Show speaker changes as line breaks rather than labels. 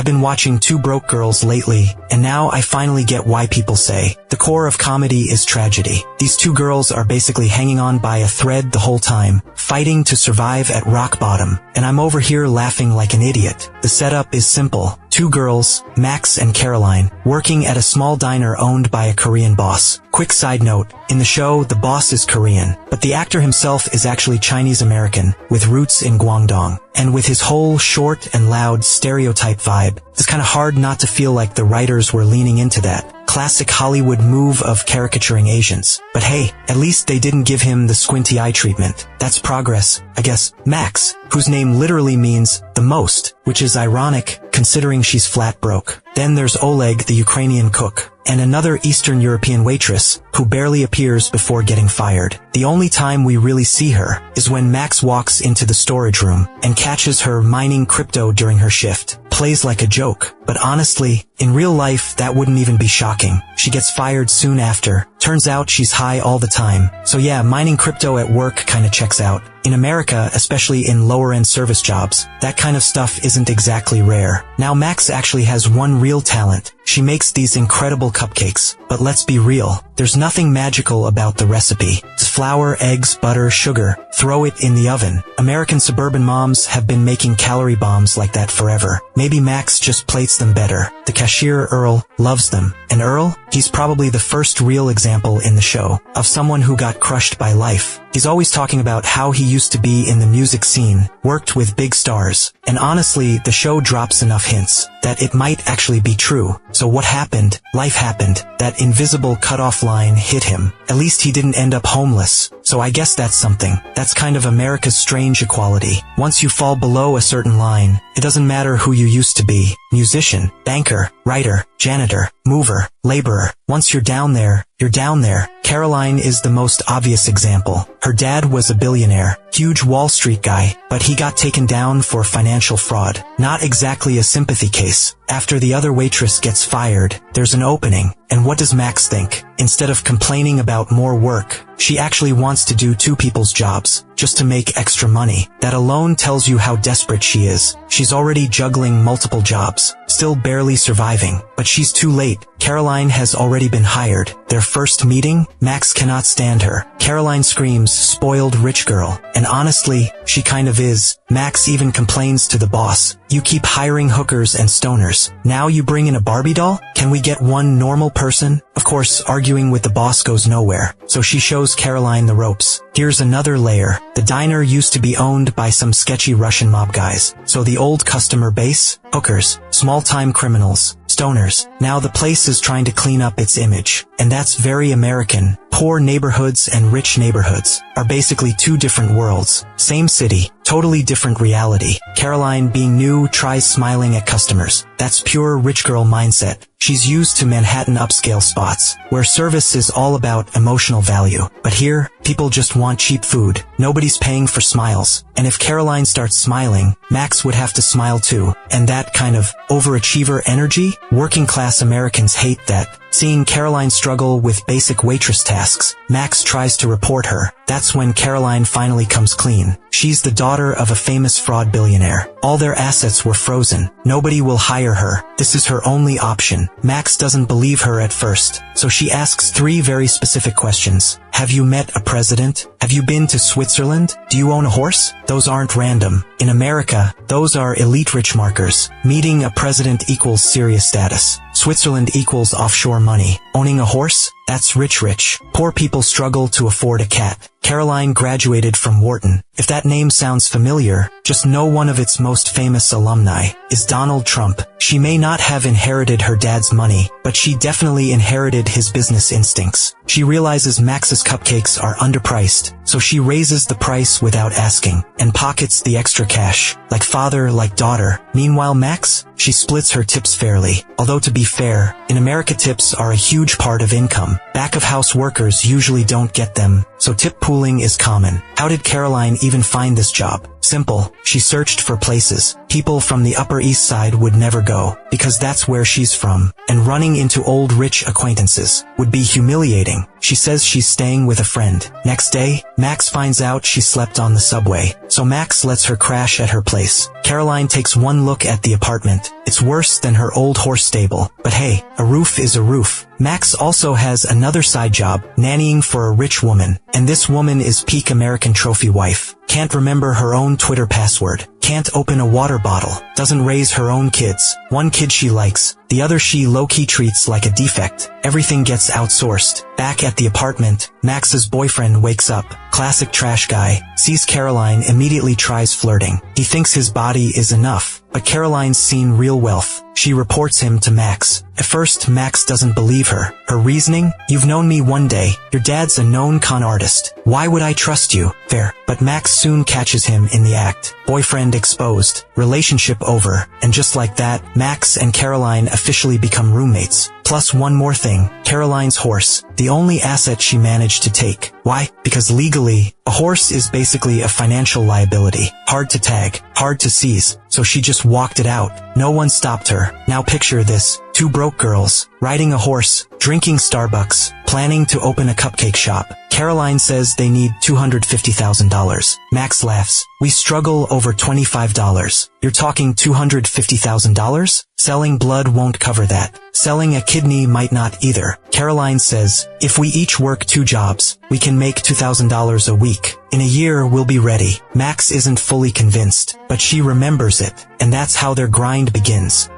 been watching Two Broke Girls lately, and now I finally get why people say the core of comedy is tragedy. These two girls are basically hanging on by a thread the whole time, fighting to survive at rock bottom, and I'm over here laughing like an idiot. The setup is simple. Two girls, Max and Caroline, working at a small diner owned by a Korean boss. Quick side note, in the show, the boss is Korean, but the actor himself is actually Chinese-American, with roots in Guangdong. And with his whole short and loud stereotype vibe, it's kinda hard not to feel like the writers were leaning into that classic Hollywood move of caricaturing Asians. But hey, at least they didn't give him the squinty eye treatment. That's progress, I guess. Max, whose name literally means the most, which is ironic considering she's flat broke. Then there's Oleg, the Ukrainian cook, and another Eastern European waitress who barely appears before getting fired. The only time we really see her is when Max walks into the storage room and catches her mining crypto during her shift. Plays like a joke, but honestly, in real life that wouldn't even be shocking. She gets fired soon after. Turns out she's high all the time. So yeah, mining crypto at work kinda checks out. In America, especially in lower-end service jobs, that kind of stuff isn't exactly rare. Now Max actually has one real talent. She makes these incredible cupcakes. But let's be real, there's nothing magical about the recipe. It's flour, eggs, butter, sugar. Throw it in the oven. American suburban moms have been making calorie bombs like that forever. Maybe Max just plates them better. The cashier, Earl, loves them. And Earl? He's probably the first real example in the show of someone who got crushed by life. He's always talking about how he used to be in the music scene, worked with big stars. And honestly, the show drops enough hints that it might actually be true. So what happened? Life happened. That invisible cutoff line hit him. At least he didn't end up homeless. So I guess that's something. That's kind of America's strange equality. Once you fall below a certain line, it doesn't matter who you used to be. Musician, banker, writer, janitor, mover, laborer. Once you're down there, you're down there. Caroline is the most obvious example. Her dad was a billionaire, huge Wall Street guy, but he got taken down for financial fraud. Not exactly a sympathy case. After the other waitress gets fired, there's an opening. And what does Max think? Instead of complaining about more work, she actually wants to do two people's jobs, just to make extra money. That alone tells you how desperate she is. She's already juggling multiple jobs, still barely surviving, but she's too late. Caroline has already been hired. Their first meeting, Max cannot stand her. Caroline screams, "Spoiled rich girl." And honestly, she kind of is. Max even complains to the boss, "You keep hiring hookers and stoners. Now you bring in a Barbie doll? Can we get one normal person?" Of course, arguing with the boss goes nowhere, so she shows Caroline the ropes. Here's another layer. The diner used to be owned by some sketchy Russian mob guys. So the old customer base? Hookers, small-time criminals, stoners. Now the place is trying to clean up its image. And that's very American. Poor neighborhoods and rich neighborhoods are basically two different worlds. Same city, totally different reality. Caroline, being new, tries smiling at customers. That's pure rich girl mindset. She's used to Manhattan upscale spots, where service is all about emotional value. But here, people just want cheap food. Nobody's paying for smiles. And if Caroline starts smiling, Max would have to smile too. And that kind of overachiever energy, working class Americans hate that. Seeing Caroline struggle with basic waitress tasks, Max tries to report her. That's when Caroline finally comes clean. She's the daughter of a famous fraud billionaire. All their assets were frozen. Nobody will hire her. This is her only option. Max doesn't believe her at first, so she asks 3 very specific questions. Have you met a president? Have you been to Switzerland? Do you own a horse? Those aren't random. In America, those are elite rich markers. Meeting a president equals serious status. Switzerland equals offshore money. Owning a horse? That's rich. Poor people struggle to afford a cat. Caroline graduated from Wharton. If that name sounds familiar, just know one of its most famous alumni is Donald Trump. She may not have inherited her dad's money, but she definitely inherited his business instincts. She realizes Max's cupcakes are underpriced, so she raises the price without asking, and pockets the extra cash. Like father, like daughter. Meanwhile Max? She splits her tips fairly. Although to be fair, in America tips are a huge part of income. Back-of-house workers usually don't get them, so tip pooling is common. How did Caroline even find this job? Simple. She searched for places people from the Upper East Side would never go, because that's where she's from, and running into old rich acquaintances would be humiliating. She says she's staying with a friend. Next day, Max finds out she slept on the subway, so Max lets her crash at her place. Caroline takes one look at the apartment, It's worse than her old horse stable. But hey, a roof is a roof. Max also has another side job, nannying for a rich woman. And this woman is peak American trophy wife. Can't remember her own Twitter password. Can't open a water bottle. Doesn't raise her own kids. One kid she likes. The other she low-key treats like a defect. Everything gets outsourced. Back at the apartment, Max's boyfriend wakes up. Classic trash guy. Sees Caroline, immediately tries flirting. He thinks his body is enough. But Caroline's seen real wealth. She reports him to Max. At first, Max doesn't believe her. Her reasoning? You've known me one day. Your dad's a known con artist. Why would I trust you? Fair. But Max soon catches him in the act. Boyfriend exposed. Relationship over. And just like that, Max and Caroline officially become roommates. Plus one more thing, Caroline's horse, the only asset she managed to take. Why? Because legally, a horse is basically a financial liability. Hard to tag, hard to seize, so she just walked it out. No one stopped her. Now picture this, two broke girls, riding a horse, drinking Starbucks, planning to open a cupcake shop. Caroline says they need $250,000. Max laughs. We struggle over $25. You're talking $250,000? Selling blood won't cover that. Selling a kidney might not either. Caroline says, if we each work 2 jobs, we can make $2,000 a week. In a year, we'll be ready. Max isn't fully convinced, but she remembers it, and that's how their grind begins.